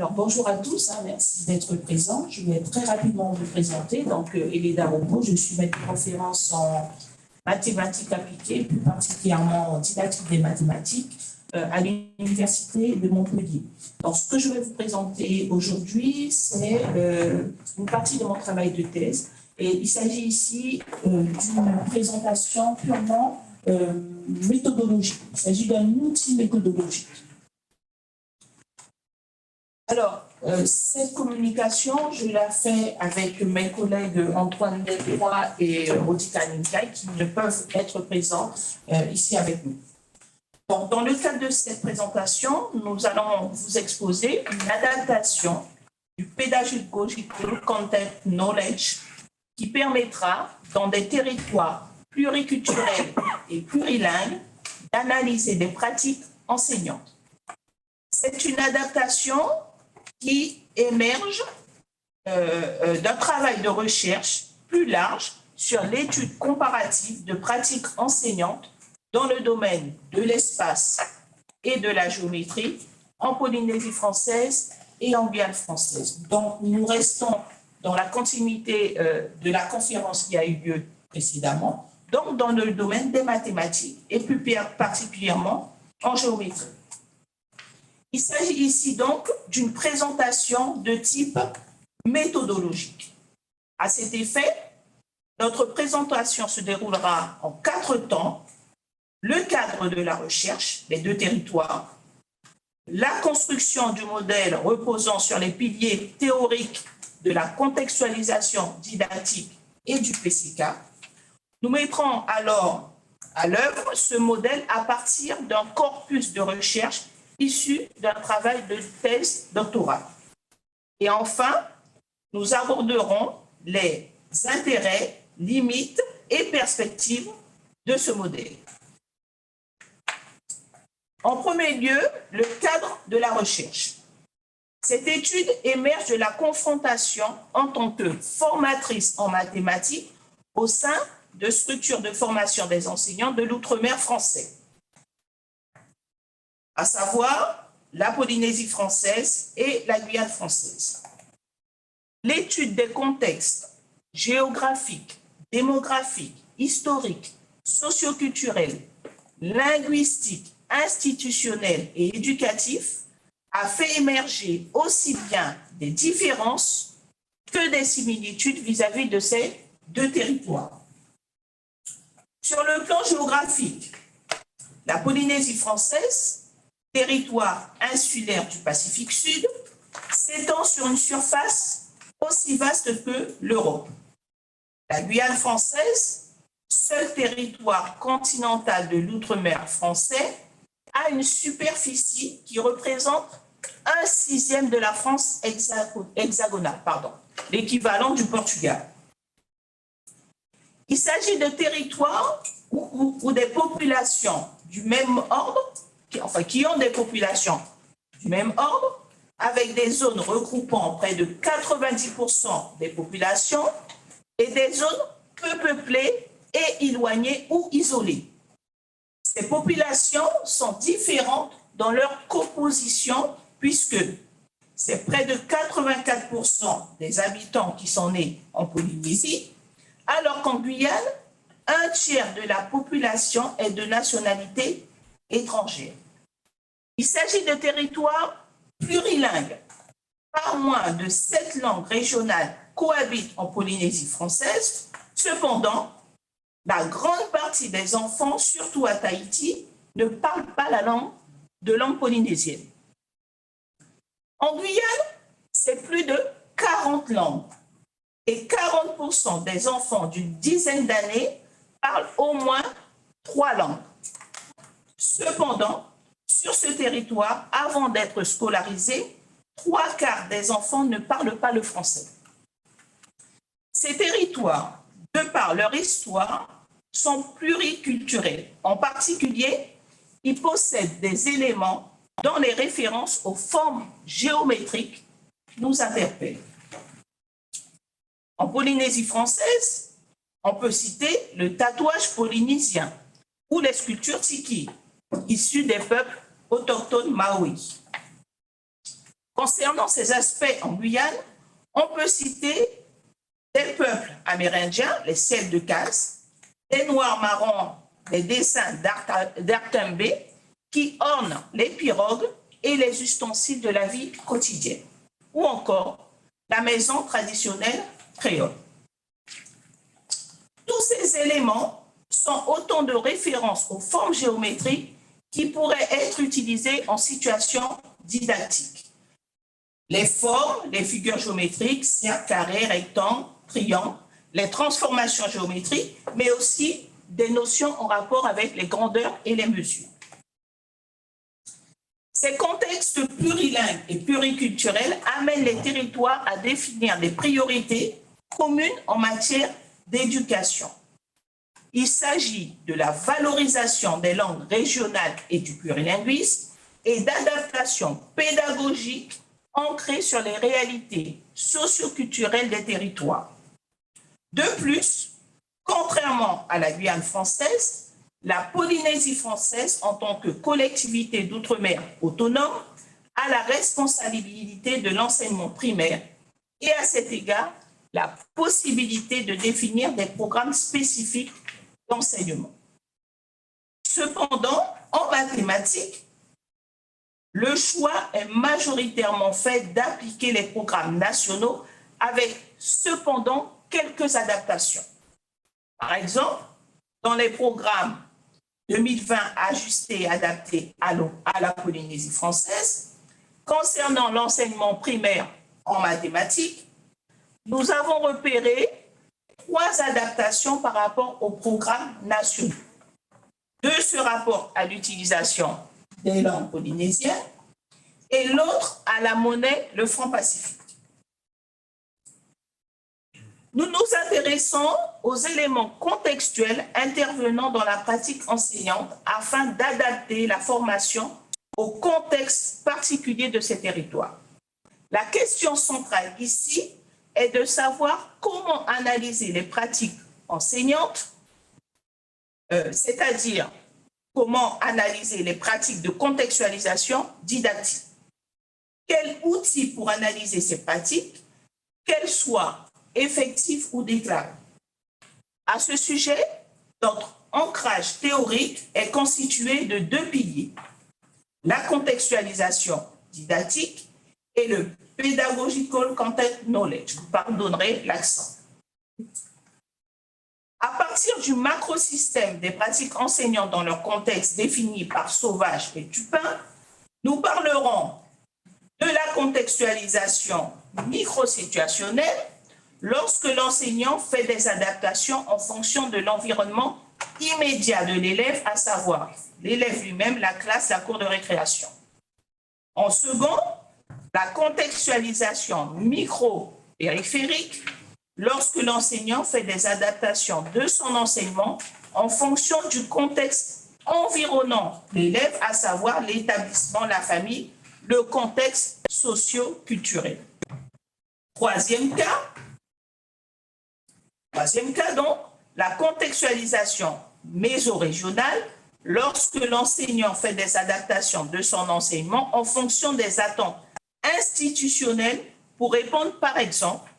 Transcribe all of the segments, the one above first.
Alors, bonjour à tous, merci d'être présents. Je vais très rapidement vous présenter. Donc, Eleda Robo, je suis maître de conférence en mathématiques appliquées, plus particulièrement en didactique des mathématiques, à l'Université de Montpellier. Donc, ce que je vais vous présenter aujourd'hui, c'est une partie de mon travail de thèse. Et il s'agit ici d'une présentation purement méthodologique. Il s'agit d'un outil méthodologique. Alors, cette communication, je la fais avec mes collègues Antoine Delcroix et Rodika Ninkai qui ne peuvent être présents ici avec nous. Donc, dans le cadre de cette présentation, nous allons vous exposer une adaptation du Pedagogical Content Knowledge qui permettra, dans des territoires pluriculturels et plurilingues, d'analyser des pratiques enseignantes. C'est une adaptation qui émerge d'un travail de recherche plus large sur l'étude comparative de pratiques enseignantes dans le domaine de l'espace et de la géométrie en Polynésie française et en Guyane française. Donc, nous restons dans la continuité de la conférence qui a eu lieu précédemment, donc dans le domaine des mathématiques et plus particulièrement en géométrie. Il s'agit ici donc d'une présentation de type méthodologique. À cet effet, notre présentation se déroulera en 4 temps: le cadre de la recherche, les 2 territoires, la construction du modèle reposant sur les piliers théoriques de la contextualisation didactique et du PCK. Nous mettrons alors à l'œuvre ce modèle à partir d'un corpus de recherche issu d'un travail de thèse doctorale. Et enfin, nous aborderons les intérêts, limites et perspectives de ce modèle. En premier lieu, le cadre de la recherche. Cette étude émerge de la confrontation en tant que formatrice en mathématiques au sein de structures de formation des enseignants de l'outre-mer français, à savoir la Polynésie française et la Guyane française. L'étude des contextes géographiques, démographiques, historiques, socioculturels, linguistiques, institutionnels et éducatifs a fait émerger aussi bien des différences que des similitudes vis-à-vis de ces 2 territoires. Sur le plan géographique, la Polynésie française, territoire insulaire du Pacifique Sud, s'étend sur une surface aussi vaste que l'Europe. La Guyane française, seul territoire continental de l'outre-mer français, a une superficie qui représente 1/6 de la France hexagonale, l'équivalent du Portugal. Il s'agit de territoires où des populations du même ordre, qui ont des populations du même ordre, avec des zones regroupant près de 90% des populations et des zones peu peuplées et éloignées ou isolées. Ces populations sont différentes dans leur composition puisque c'est près de 84% des habitants qui sont nés en Polynésie, alors qu'en Guyane, 1/3 de la population est de nationalité étrangère. Il s'agit de territoires plurilingues. Pas moins de 7 langues régionales cohabitent en Polynésie française. Cependant, la grande partie des enfants, surtout à Tahiti, ne parlent pas la langue polynésienne. En Guyane, c'est plus de 40 langues et 40% des enfants d'une dizaine d'années parlent au moins 3 langues. Cependant, sur ce territoire, avant d'être scolarisés, 3/4 des enfants ne parlent pas le français. Ces territoires, de par leur histoire, sont pluriculturels. En particulier, ils possèdent des éléments dont les références aux formes géométriques nous interpellent. En Polynésie française, on peut citer le tatouage polynésien ou les sculptures tiki, issues des peuples autochtones maoris. Concernant ces aspects en Guyane, on peut citer des peuples amérindiens, les Celtes de Casse, des Noirs marrons, des dessins d'Artembe qui ornent les pirogues et les ustensiles de la vie quotidienne, ou encore la maison traditionnelle créole. Tous ces éléments sont autant de références aux formes géométriques qui pourraient être utilisées en situation didactique. Les formes, les figures géométriques, cercles, carrés, rectangles, triangles, les transformations géométriques, mais aussi des notions en rapport avec les grandeurs et les mesures. Ces contextes plurilingues et pluriculturels amènent les territoires à définir des priorités communes en matière d'éducation. Il s'agit de la valorisation des langues régionales et du plurilinguisme et d'adaptation pédagogique ancrée sur les réalités socioculturelles des territoires. De plus, contrairement à la Guyane française, la Polynésie française, en tant que collectivité d'outre-mer autonome, a la responsabilité de l'enseignement primaire et à cet égard, la possibilité de définir des programmes spécifiques d'enseignement. Cependant, en mathématiques, le choix est majoritairement fait d'appliquer les programmes nationaux avec cependant quelques adaptations. Par exemple, dans les programmes 2020 ajustés et adaptés à la Polynésie française, concernant l'enseignement primaire en mathématiques, nous avons repéré 3 adaptations par rapport aux programmes nationaux. 2 se rapportent à l'utilisation des langues polynésiennes et l'autre à la monnaie, le franc Pacifique. Nous nous intéressons aux éléments contextuels intervenant dans la pratique enseignante afin d'adapter la formation au contexte particulier de ces territoires. La question centrale ici est de savoir comment analyser les pratiques enseignantes, c'est-à-dire comment analyser les pratiques de contextualisation didactique. Quel outil pour analyser ces pratiques, qu'elles soient effectifs ou déclarés. À ce sujet, notre ancrage théorique est constitué de 2 piliers, la contextualisation didactique et le pedagogical content knowledge. Vous pardonnerez l'accent. À partir du macrosystème des pratiques enseignantes dans leur contexte défini par Sauvage et Tupin, nous parlerons de la contextualisation microsituationnelle lorsque l'enseignant fait des adaptations en fonction de l'environnement immédiat de l'élève, à savoir l'élève lui-même, la classe, la cour de récréation. En second, la contextualisation micro-périphérique lorsque l'enseignant fait des adaptations de son enseignement en fonction du contexte environnant l'élève, à savoir l'établissement, la famille, le contexte socio-culturel. Troisième cas donc, la contextualisation mésorégionale lorsque l'enseignant fait des adaptations de son enseignement en fonction des attentes institutionnelles pour répondre, par exemple,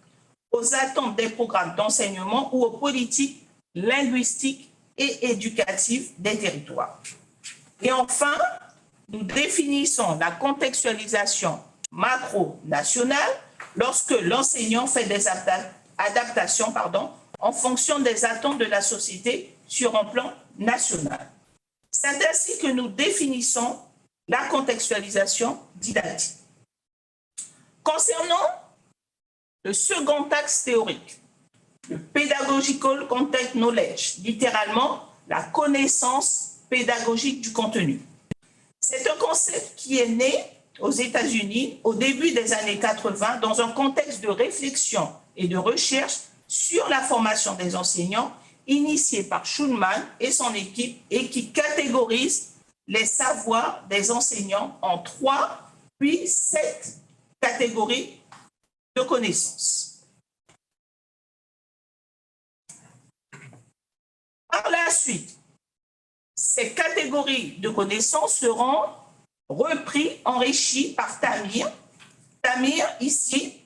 aux attentes des programmes d'enseignement ou aux politiques linguistiques et éducatives des territoires. Et enfin, nous définissons la contextualisation macro-nationale lorsque l'enseignant fait des adaptations en fonction des attentes de la société sur un plan national. C'est ainsi que nous définissons la contextualisation didactique. Concernant le second axe théorique, le pedagogical content knowledge, littéralement la connaissance pédagogique du contenu. C'est un concept qui est né aux États-Unis au début des années 80 dans un contexte de réflexion et de recherche sur la formation des enseignants initié par Schulman et son équipe et qui catégorise les savoirs des enseignants en 3 puis 7 catégories de connaissances. Par la suite, ces catégories de connaissances seront repris, enrichis par Tamir Samir, ici,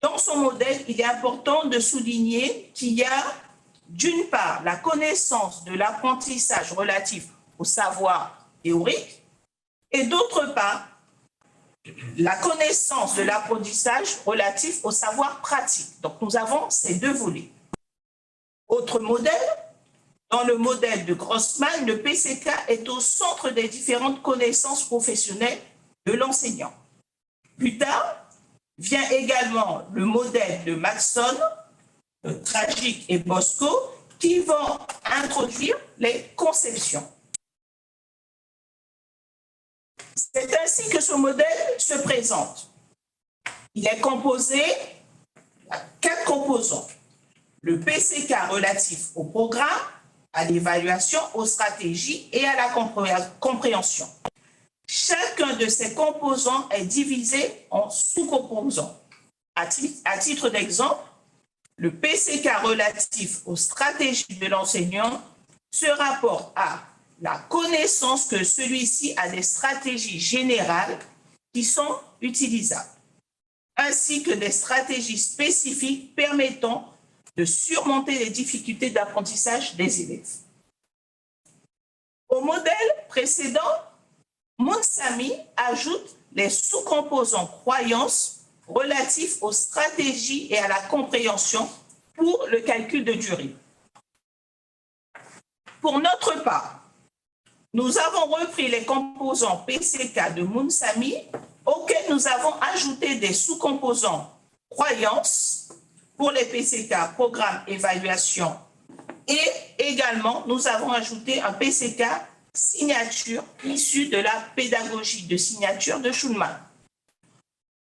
dans son modèle, il est important de souligner qu'il y a, d'une part, la connaissance de l'apprentissage relatif au savoir théorique et d'autre part, la connaissance de l'apprentissage relatif au savoir pratique. Donc, nous avons ces deux volets. Autre modèle, dans le modèle de Grossman, le PCK est au centre des différentes connaissances professionnelles de l'enseignant. Plus tard, vient également le modèle de Maxson, Tragic et Bosco, qui vont introduire les conceptions. C'est ainsi que ce modèle se présente. Il est composé de 4 composants. Le PCK relatif au programme, à l'évaluation, aux stratégies et à la compréhension. Chacun de ces composants est divisé en sous-composants. À titre d'exemple, le PCK relatif aux stratégies de l'enseignant se rapporte à la connaissance que celui-ci a des stratégies générales qui sont utilisables, ainsi que des stratégies spécifiques permettant de surmonter les difficultés d'apprentissage des élèves. Au modèle précédent, Monsami ajoute les sous-composants croyances relatifs aux stratégies et à la compréhension pour le calcul de durée. Pour notre part, nous avons repris les composants PCK de Monsami auxquels nous avons ajouté des sous-composants croyances pour les PCK, programme, évaluation, et également nous avons ajouté un PCK signature issue de la pédagogie de signature de Schulman.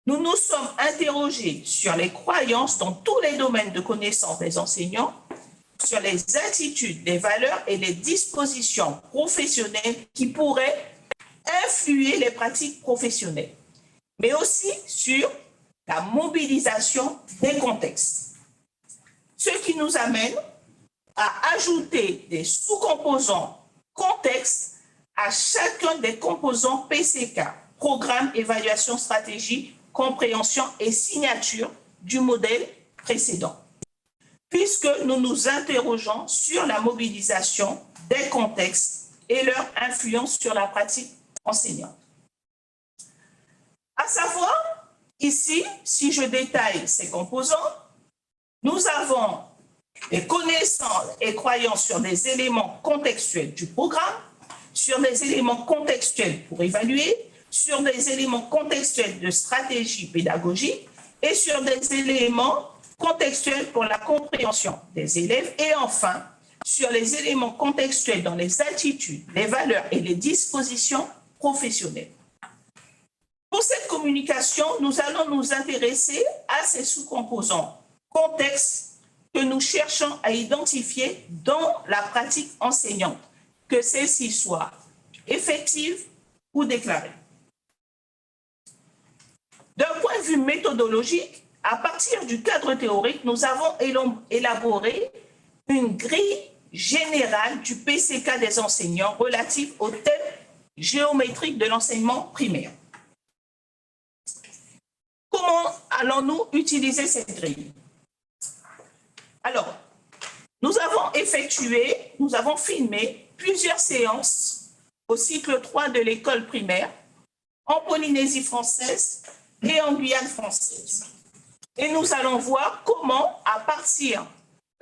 Nous nous sommes interrogés sur les croyances dans tous les domaines de connaissance des enseignants, sur les attitudes, les valeurs et les dispositions professionnelles qui pourraient influer les pratiques professionnelles, mais aussi sur la mobilisation des contextes. Ce qui nous amène à ajouter des sous-composants contexte à chacun des composants PCK, programme, évaluation, stratégie, compréhension et signature du modèle précédent, puisque nous nous interrogeons sur la mobilisation des contextes et leur influence sur la pratique enseignante. À savoir, ici, si je détaille ces composants, nous avons les connaissances et croyances sur des éléments contextuels du programme, sur des éléments contextuels pour évaluer, sur des éléments contextuels de stratégie pédagogique et sur des éléments contextuels pour la compréhension des élèves et enfin sur les éléments contextuels dans les attitudes, les valeurs et les dispositions professionnelles. Pour cette communication, nous allons nous intéresser à ces sous-composants contexte que nous cherchons à identifier dans la pratique enseignante, que celle-ci soit effective ou déclarée. D'un point de vue méthodologique, à partir du cadre théorique, nous avons élaboré une grille générale du PCK des enseignants relative au thème géométrique de l'enseignement primaire. Comment allons-nous utiliser cette grille? Alors, nous avons filmé plusieurs séances au cycle 3 de l'école primaire en Polynésie française et en Guyane française. Et nous allons voir comment, à partir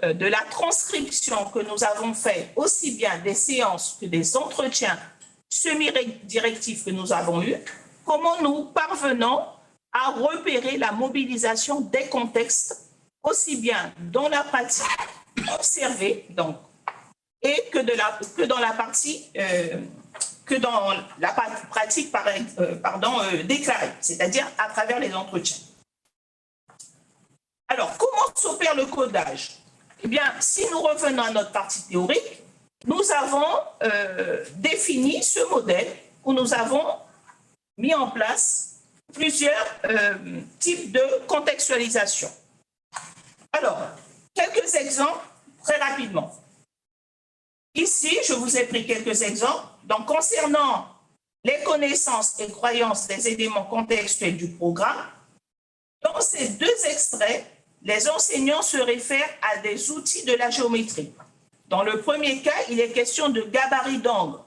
de la transcription que nous avons faite, aussi bien des séances que des entretiens semi-directifs que nous avons eus, comment nous parvenons à repérer la mobilisation des contextes aussi bien dans la pratique observée donc, et que dans la pratique déclarée, c'est-à-dire à travers les entretiens. Alors, comment s'opère le codage? Eh bien, si nous revenons à notre partie théorique, nous avons défini ce modèle où nous avons mis en place plusieurs types de contextualisation. Alors, quelques exemples très rapidement. Ici, je vous ai pris quelques exemples. Donc, concernant les connaissances et croyances des éléments contextuels du programme, ces deux extraits, les enseignants se réfèrent à des outils de la géométrie. Dans le premier cas, il est question de gabarit d'angle,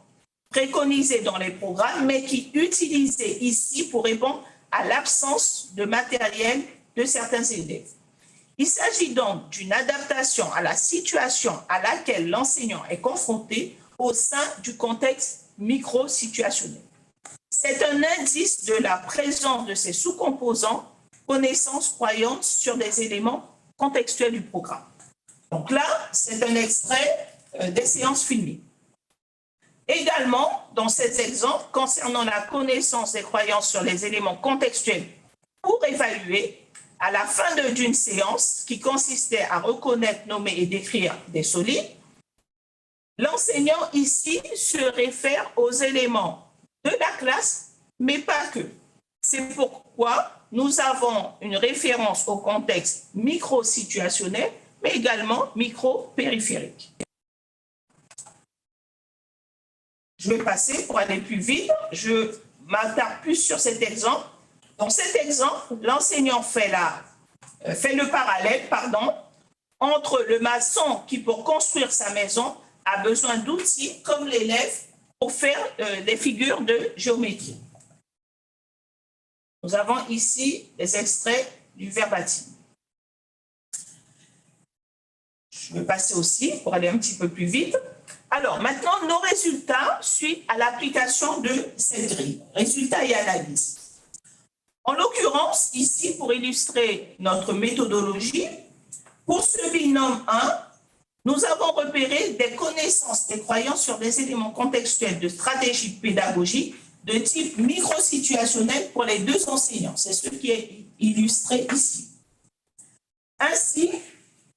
préconisé dans les programmes, mais qui utilisé ici pour répondre à l'absence de matériel de certains élèves. Il s'agit donc d'une adaptation à la situation à laquelle l'enseignant est confronté au sein du contexte micro-situationnel. C'est un indice de la présence de ces sous-composants, connaissances, croyances sur des éléments contextuels du programme. Donc là, c'est un extrait des séances filmées. Également, dans ces exemples, concernant la connaissance des croyances sur les éléments contextuels pour évaluer, à la fin d'une séance qui consistait à reconnaître, nommer et décrire des solides, l'enseignant ici se réfère aux éléments de la classe, mais pas que. C'est pourquoi nous avons une référence au contexte micro-situationnel, mais également micro-périphérique. Je vais passer pour aller plus vite. Je m'attarde plus sur cet exemple. Dans cet exemple, l'enseignant fait le parallèle entre le maçon qui, pour construire sa maison, a besoin d'outils comme l'élève pour faire des figures de géométrie. Nous avons ici des extraits du verbatim. Je vais passer aussi pour aller un petit peu plus vite. Alors, maintenant, nos résultats suite à l'application de cette grille. Résultats et analyse. En l'occurrence, ici, pour illustrer notre méthodologie, pour ce binôme 1, nous avons repéré des connaissances et croyances sur des éléments contextuels de stratégie pédagogique de type micro-situationnel pour les deux enseignants. C'est ce qui est illustré ici. Ainsi,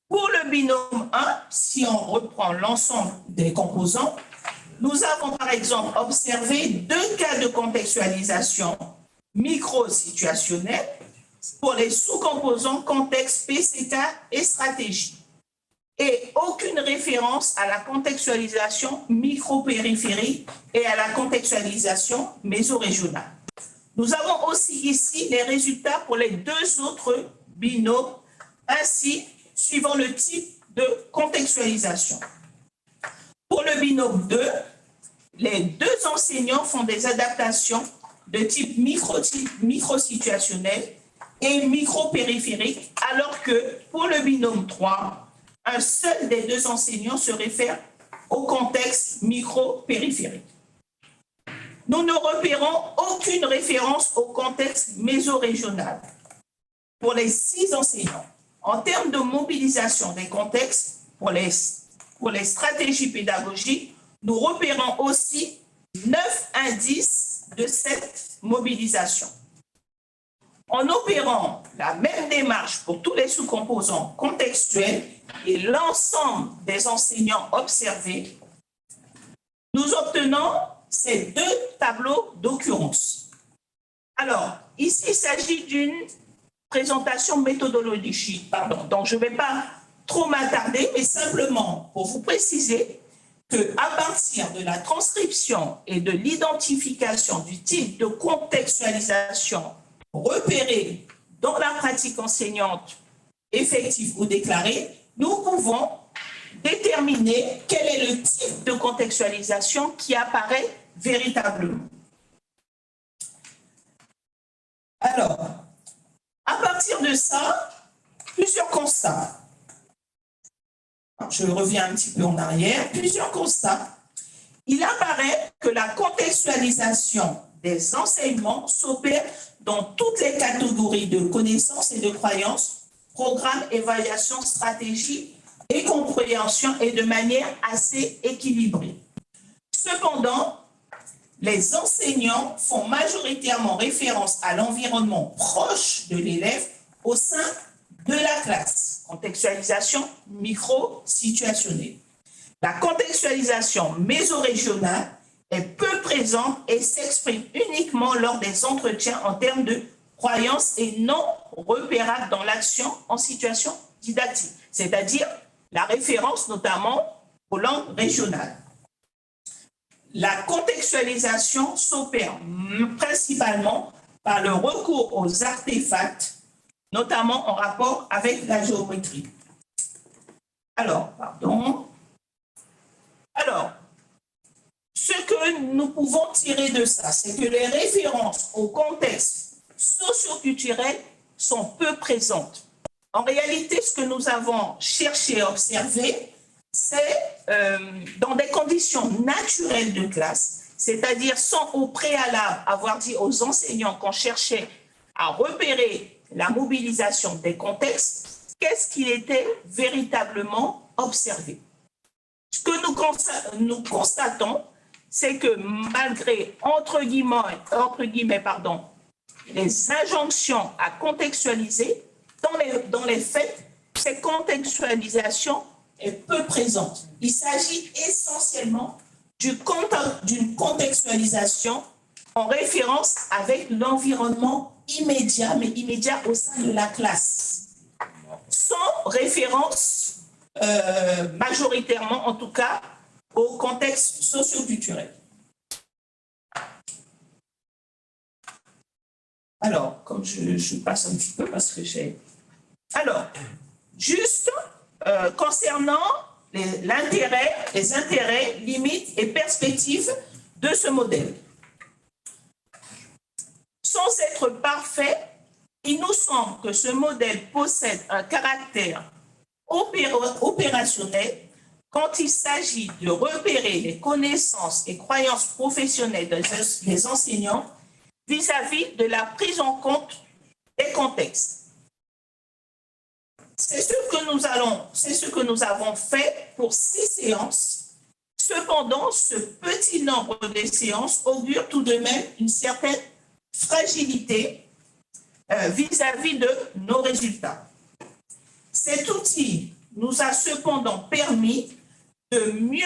pour le binôme 1, si on reprend l'ensemble des composants, nous avons par exemple observé deux cas de contextualisation micro-situationnelle pour les sous-composants contexte, PCK et stratégie, et aucune référence à la contextualisation micro-périphérique et à la contextualisation mésorégionale. Nous avons aussi ici les résultats pour les deux autres binômes, ainsi suivant le type de contextualisation. Pour le binôme 2, les deux enseignants font des adaptations de type micro-situationnel et micro-périphérique, alors que pour le binôme 3, un seul des deux enseignants se réfère au contexte micro-périphérique. Nous ne repérons aucune référence au contexte mésorégional pour les 6 enseignants. En termes de mobilisation des contextes pour les stratégies pédagogiques, nous repérons aussi 9 indices de cette mobilisation. En opérant la même démarche pour tous les sous-composants contextuels et l'ensemble des enseignants observés, nous obtenons ces deux tableaux d'occurrence. Alors, ici, il s'agit d'une présentation méthodologique, donc je ne vais pas trop m'attarder, mais simplement pour vous préciser qu'à partir de la transcription et de l'identification du type de contextualisation repéré dans la pratique enseignante effective ou déclarée, nous pouvons déterminer quel est le type de contextualisation qui apparaît véritablement. Alors, à partir de ça, plusieurs constats. Je reviens un petit peu en arrière. Plusieurs constats. Il apparaît que la contextualisation des enseignements s'opère dans toutes les catégories de connaissances et de croyances, programme, évaluation, stratégie et compréhension, et de manière assez équilibrée. Cependant, les enseignants font majoritairement référence à l'environnement proche de l'élève au sein de la classe. Contextualisation micro-situationnelle. La contextualisation mésorégionale est peu présente et s'exprime uniquement lors des entretiens en termes de croyances et non repérable dans l'action en situation didactique, c'est-à-dire la référence notamment aux langues régionales. La contextualisation s'opère principalement par le recours aux artefacts, notamment en rapport avec la géométrie. Alors, pardon. Alors, ce que nous pouvons tirer de ça, c'est que les références au contexte socio-culturel sont peu présentes. En réalité, ce que nous avons cherché à observer, c'est dans des conditions naturelles de classe, c'est-à-dire sans au préalable avoir dit aux enseignants qu'on cherchait à repérer la mobilisation des contextes, qu'est-ce qu'il était véritablement observé. Ce que nous constatons, c'est que malgré, entre guillemets, les injonctions à contextualiser, dans les faits, cette contextualisation est peu présente. Il s'agit essentiellement d'une contextualisation en référence avec l'environnement immédiat, mais immédiat au sein de la classe, sans référence majoritairement, en tout cas, au contexte socio-culturel. Alors, comme je passe un petit peu parce que j'ai... Alors, juste concernant les intérêts, limites et perspectives de ce modèle. Sans être parfait, il nous semble que ce modèle possède un caractère opérationnel quand il s'agit de repérer les connaissances et croyances professionnelles des enseignants vis-à-vis de la prise en compte des contextes. C'est ce que nous avons fait pour 6 séances. Cependant, ce petit nombre de séances augure tout de même une certaine fragilité vis-à-vis de nos résultats. Cet outil nous a cependant permis de mieux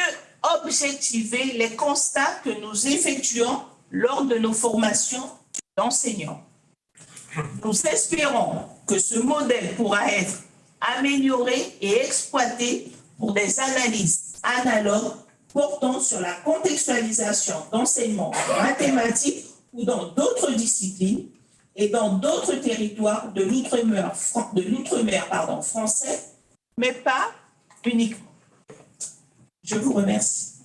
objectiver les constats que nous effectuons lors de nos formations d'enseignants. Nous espérons que ce modèle pourra être amélioré et exploité pour des analyses analogues portant sur la contextualisation d'enseignement mathématique ou dans d'autres disciplines et dans d'autres territoires de l'outre-mer français, mais pas uniquement. Je vous remercie.